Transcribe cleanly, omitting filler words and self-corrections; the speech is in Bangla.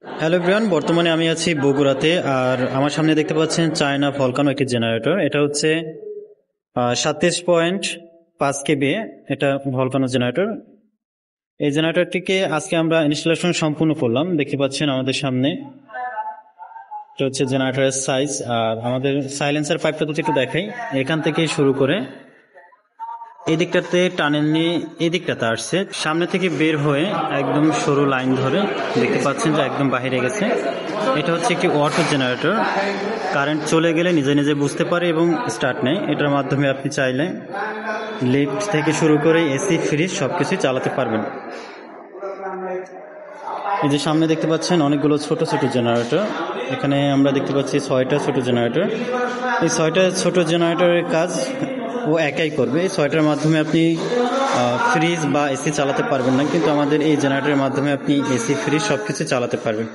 হ্যালো এভরিওয়ান, বর্তমানে আমি আছি বগুড়াতে। আর আমার সামনে দেখতে পাচ্ছেন চায়না ভলকানো একটি জেনারেটর। এটা হচ্ছে 37.5 কেবি। এটা ভলকানো জেনারেটর। এই জেনারেটরটিকে আজকে আমরা ইনস্টলেশন সম্পূর্ণ করলাম। দেখতে পাচ্ছেন আমাদের সামনে এটা হচ্ছে জেনারেটরের সাইজ। আর আমাদের সাইলেন্সার পাইপটা তো একটু দেখাই। এখান থেকে শুরু করে এই দিকটাতে টানেল নিয়ে এই দিকটাতে আসছে, সামনে থেকে বের হয়ে একদম সরু লাইন ধরে দেখতে পাচ্ছেন যে একদম বাইরে গেছে। এটা হচ্ছে একটি অটো জেনারেটর। কারেন্ট চলে গেলে নিজে নিজে বুঝতে পারে এবং স্টার্ট নেয়। এটার মাধ্যমে আপনি চাইলে লিফট থেকে শুরু করে এসি, ফ্রিজ সবকিছুই চালাতে পারবেন। এই যে সামনে দেখতে পাচ্ছেন অনেকগুলো ছোট ছোট জেনারেটর। এখানে আমরা দেখতে পাচ্ছি 6টা ছোট জেনারেটর। এই 6টা ছোট জেনারেটরের কাজ ও একাই করবে। এই 6টার মাধ্যমে আপনি ফ্রিজ বা এসি চালাতে পারবেন না, কিন্তু আমাদের এই জেনারেটরের মাধ্যমে আপনি এসি, ফ্রিজ সবকিছু চালাতে পারবেন।